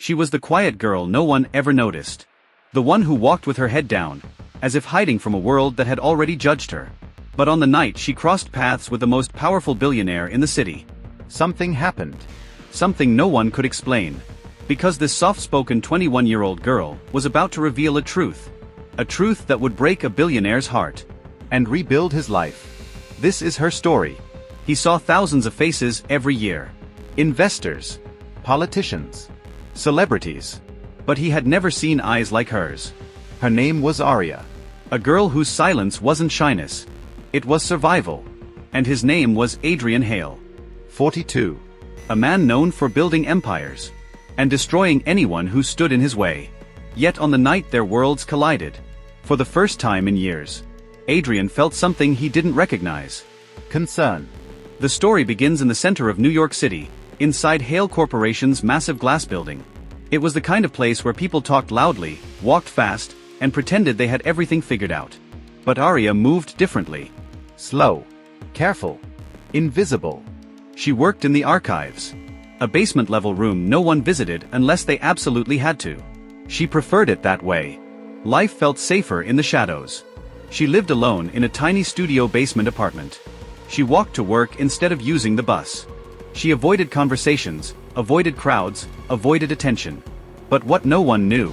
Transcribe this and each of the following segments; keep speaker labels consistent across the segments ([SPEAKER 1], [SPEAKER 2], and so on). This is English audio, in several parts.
[SPEAKER 1] She was the quiet girl no one ever noticed. The one who walked with her head down, as if hiding from a world that had already judged her. But on the night she crossed paths with the most powerful billionaire in the city.
[SPEAKER 2] Something happened.
[SPEAKER 1] Something no one could explain. Because this soft-spoken 21-year-old girl was about to reveal a truth. A truth that would break a billionaire's heart.
[SPEAKER 2] And rebuild his life. This is her story.
[SPEAKER 1] He saw thousands of faces every year.
[SPEAKER 2] Investors. Politicians. Celebrities.
[SPEAKER 1] But he had never seen eyes like hers.
[SPEAKER 2] Her name was Arya.
[SPEAKER 1] A girl whose silence wasn't shyness. It was survival. And his name was Adrian Hale.
[SPEAKER 2] 42.
[SPEAKER 1] A man known for building empires. And destroying anyone who stood in his way. Yet on the night their worlds collided. For the first time in years. Adrian felt something he didn't recognize.
[SPEAKER 2] Concern.
[SPEAKER 1] The story begins in the center of New York City, inside Hale Corporation's massive glass building. It was the kind of place where people talked loudly, walked fast, and pretended they had everything figured out. But Arya moved differently.
[SPEAKER 2] Slow. Careful. Invisible.
[SPEAKER 1] She worked in the archives. A basement-level room no one visited unless they absolutely had to. She preferred it that way. Life felt safer in the shadows. She lived alone in a tiny studio basement apartment. She walked to work instead of using the bus. She avoided conversations, avoided crowds, avoided attention. But what no one knew,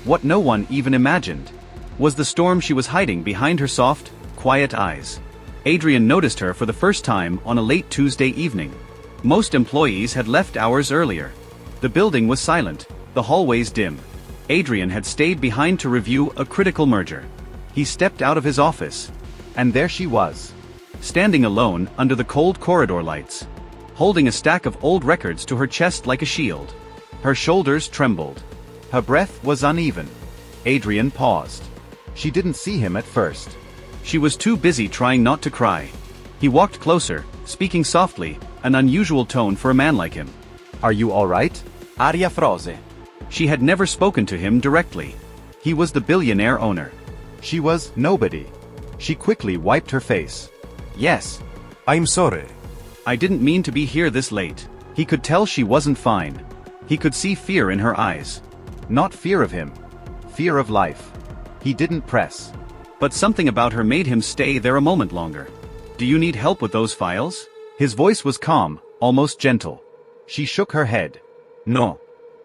[SPEAKER 1] what no one even imagined, was the storm she was hiding behind her soft, quiet eyes. Adrian noticed her for the first time on a late Tuesday evening. Most employees had left hours earlier. The building was silent, the hallways dim. Adrian had stayed behind to review a critical merger. He stepped out of his office.
[SPEAKER 2] And there she was.
[SPEAKER 1] Standing alone under the cold corridor lights. Holding a stack of old records to her chest like a shield. Her shoulders trembled.
[SPEAKER 2] Her breath was uneven. Adrian paused. She didn't see him at first.
[SPEAKER 1] She was too busy trying not to cry. He walked closer, speaking softly, an unusual tone for a man like him.
[SPEAKER 2] Are you all right?
[SPEAKER 3] Arya frose.
[SPEAKER 1] She had never spoken to him directly. He was the billionaire owner.
[SPEAKER 2] She was nobody. She quickly wiped her face.
[SPEAKER 1] Yes.
[SPEAKER 3] I'm sorry.
[SPEAKER 1] I didn't mean to be here this late. He could tell she wasn't fine. He could see fear in her eyes.
[SPEAKER 2] Not fear of him. Fear of life. He didn't press.
[SPEAKER 1] But something about her made him stay there a moment longer. Do you need help with those files? His voice was calm, almost gentle.
[SPEAKER 2] She shook her head.
[SPEAKER 1] No.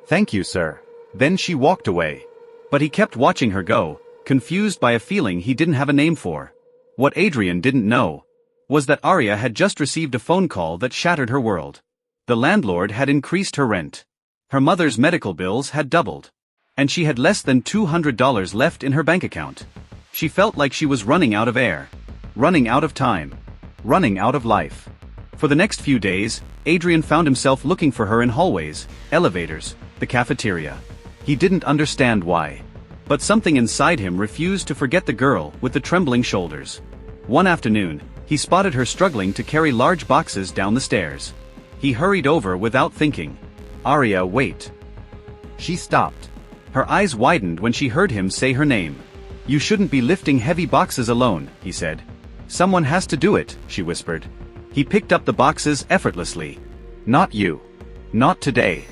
[SPEAKER 2] Thank you, sir. Then she walked away.
[SPEAKER 1] But he kept watching her go, confused by a feeling he didn't have a name for. What Adrian didn't know was that Arya had just received a phone call that shattered her world. The landlord had increased her rent. Her mother's medical bills had doubled. And she had less than $200 left in her bank account. She felt like she was running out of air. Running out of time. Running out of life. For the next few days, Adrian found himself looking for her in hallways, elevators, the cafeteria. He didn't understand why. But something inside him refused to forget the girl with the trembling shoulders. One afternoon, he spotted her struggling to carry large boxes down the stairs. He hurried over without thinking. Arya, wait.
[SPEAKER 2] She stopped.
[SPEAKER 1] Her eyes widened when she heard him say her name. You shouldn't be lifting heavy boxes alone, he said. Someone has to do it, she whispered. He picked up the boxes effortlessly. Not you. Not today.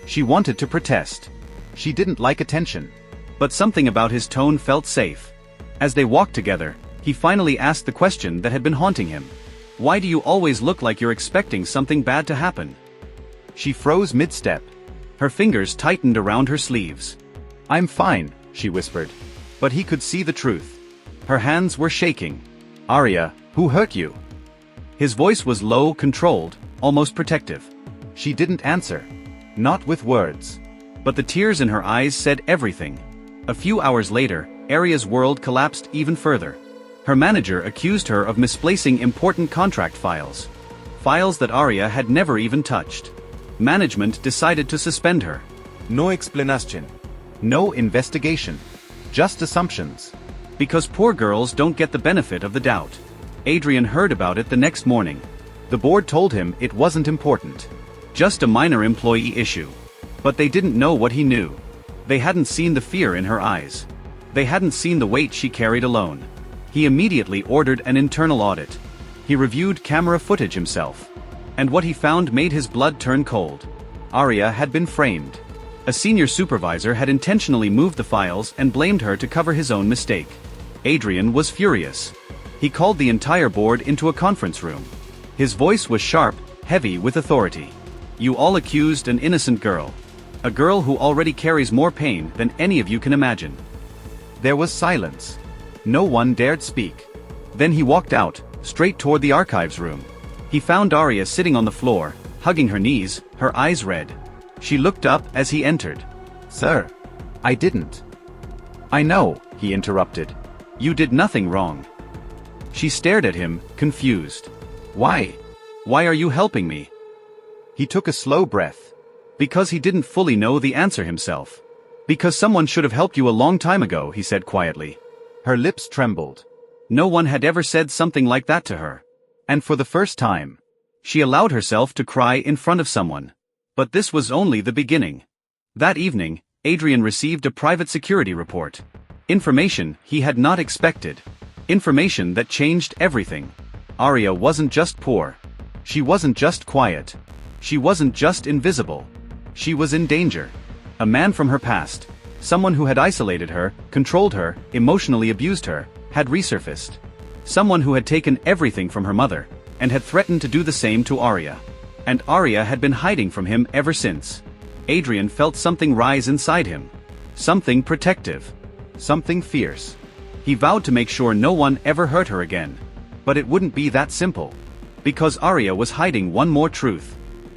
[SPEAKER 1] She wanted to protest.
[SPEAKER 2] She didn't like attention.
[SPEAKER 1] But something about his tone felt safe. As they walked together, he finally asked the question that had been haunting him. Why do you always look like you're expecting something bad to happen?
[SPEAKER 2] She froze mid-step.
[SPEAKER 1] Her fingers tightened around her sleeves.
[SPEAKER 2] I'm fine, she whispered.
[SPEAKER 1] But he could see the truth. Her hands were shaking.
[SPEAKER 2] Arya, who hurt you?
[SPEAKER 1] His voice was low, controlled, almost protective.
[SPEAKER 2] She didn't answer. Not with words.
[SPEAKER 1] But the tears in her eyes said everything. A few hours later, Arya's world collapsed even further. Her manager accused her of misplacing important contract files. Files that Arya had never even touched. Management decided to suspend her.
[SPEAKER 3] No explanation.
[SPEAKER 2] No investigation. Just assumptions.
[SPEAKER 1] Because poor girls don't get the benefit of the doubt. Adrian heard about it the next morning. The board told him it wasn't important. Just a minor employee issue. But they didn't know what he knew. They hadn't seen the fear in her eyes. They hadn't seen the weight she carried alone. He immediately ordered an internal audit. He reviewed camera footage himself. And what he found made his blood turn cold. Arya had been framed. A senior supervisor had intentionally moved the files and blamed her to cover his own mistake. Adrian was furious. He called the entire board into a conference room. His voice was sharp, heavy with authority. You all accused an innocent girl. A girl who already carries more pain than any of you can imagine.
[SPEAKER 2] There was silence. No one dared speak.
[SPEAKER 1] Then he walked out, straight toward the archives room. He found Arya sitting on the floor, hugging her knees, her eyes red. She looked up as he entered.
[SPEAKER 2] Sir, I didn't.
[SPEAKER 1] I know, he interrupted. You did nothing wrong. She stared at him, confused. Why? Why are you helping me?
[SPEAKER 2] He took a slow breath.
[SPEAKER 1] Because he didn't fully know the answer himself. Because someone should have helped you a long time ago, he said quietly.
[SPEAKER 2] Her lips trembled.
[SPEAKER 1] No one had ever said something like that to her. And for the first time, she allowed herself to cry in front of someone. But this was only the beginning. That evening, Adrian received a private security report. Information he had not expected. Information that changed everything. Arya wasn't just poor. She wasn't just quiet. She wasn't just invisible. She was in danger. A man from her past, someone who had isolated her, controlled her, emotionally abused her, had resurfaced. Someone who had taken everything from her mother, and had threatened to do the same to Arya. And Arya had been hiding from him ever since. Adrian felt something rise inside him. Something protective. Something fierce. He vowed to make sure no one ever hurt her again. But it wouldn't be that simple. Because Arya was hiding one more truth.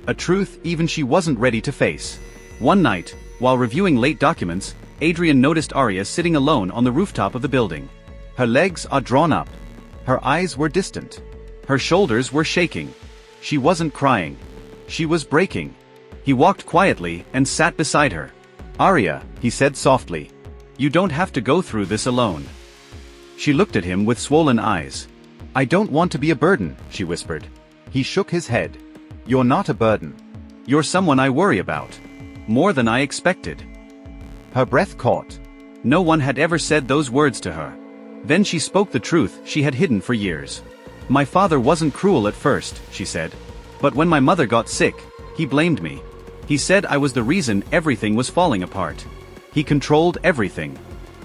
[SPEAKER 1] A truth even she wasn't ready to face. One night, while reviewing late documents, Adrian noticed Arya sitting alone on the rooftop of the building. Her legs are drawn up. Her eyes were distant. Her shoulders were shaking. She wasn't crying. She was breaking. He walked quietly and sat beside her. Arya, he said softly. You don't have to go through this alone. She looked at him with swollen eyes. I don't want to be a burden, she whispered. He shook his head. You're not a burden. You're someone I worry about. More than I expected. Her breath caught. No one had ever said those words to her. Then she spoke the truth she had hidden for years. My father wasn't cruel at first, she said. But when my mother got sick, he blamed me. He said I was the reason everything was falling apart. He controlled everything.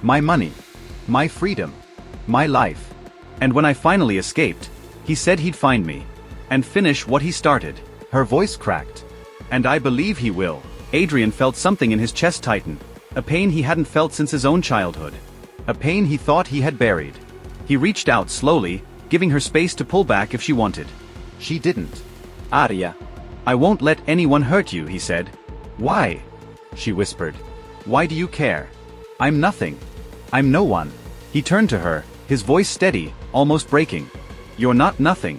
[SPEAKER 1] My money. My freedom. My life. And when I finally escaped, he said he'd find me. And finish what he started. Her voice cracked. And I believe he will. Adrian felt something in his chest tighten. A pain he hadn't felt since his own childhood. A pain he thought he had buried. He reached out slowly, giving her space to pull back if she wanted. She didn't. Arya. I won't let anyone hurt you, he said. Why? She whispered. Why do you care? I'm nothing. I'm no one. He turned to her, his voice steady, almost breaking. You're not nothing.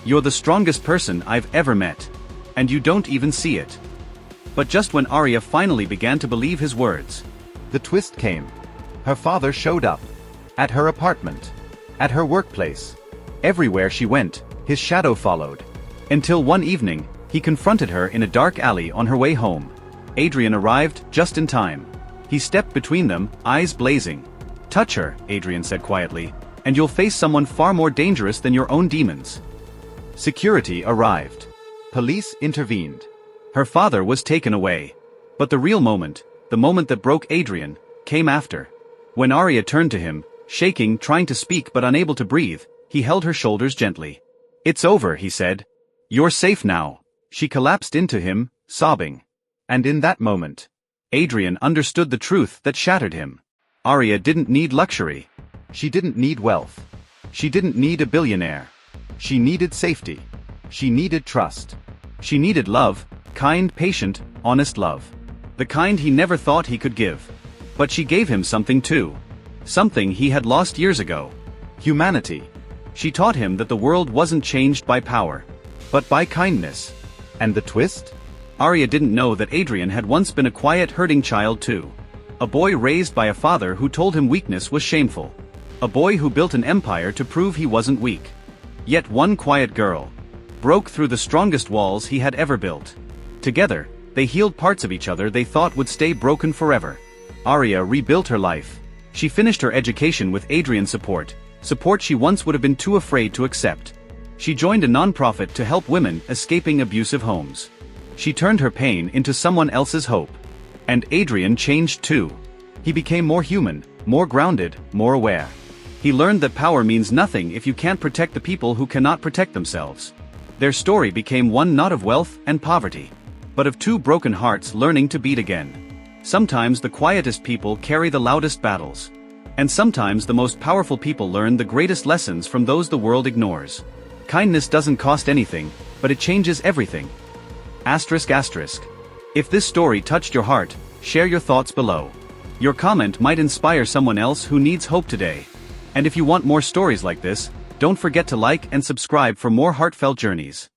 [SPEAKER 1] You're the strongest person I've ever met. And you don't even see it. But just when Arya finally began to believe his words, the twist came. Her father showed up. At her apartment. At her workplace. Everywhere she went, his shadow followed. Until one evening, he confronted her in a dark alley on her way home. Adrian arrived just in time. He stepped between them, eyes blazing. Touch her, Adrian said quietly, and you'll face someone far more dangerous than your own demons. Security arrived. Police intervened. Her father was taken away. But the real moment, the moment that broke Adrian, came after. When Arya turned to him, shaking, trying to speak but unable to breathe, he held her shoulders gently. It's over, he said. You're safe now. She collapsed into him, sobbing. And in that moment, Adrian understood the truth that shattered him. Arya didn't need luxury. She didn't need wealth. She didn't need a billionaire. She needed safety. She needed trust. She needed love, kind, patient, honest love. The kind he never thought he could give. But she gave him something too. Something he had lost years ago. Humanity. She taught him that the world wasn't changed by power, but by kindness. And the twist? Arya didn't know that Adrian had once been a quiet, hurting child too. A boy raised by a father who told him weakness was shameful. A boy who built an empire to prove he wasn't weak. Yet one quiet girl broke through the strongest walls he had ever built. Together, they healed parts of each other they thought would stay broken forever. Arya rebuilt her life. She finished her education with Adrian's support she once would have been too afraid to accept. She joined a non-profit to help women escaping abusive homes. She turned her pain into someone else's hope. And Adrian changed too. He became more human, more grounded, more aware. He learned that power means nothing if you can't protect the people who cannot protect themselves. Their story became one not of wealth and poverty, but of two broken hearts learning to beat again. Sometimes the quietest people carry the loudest battles. And sometimes the most powerful people learn the greatest lessons from those the world ignores. Kindness doesn't cost anything, but it changes everything. Asterisk asterisk. If this story touched your heart, share your thoughts below. Your comment might inspire someone else who needs hope today. And if you want more stories like this, don't forget to like and subscribe for more heartfelt journeys.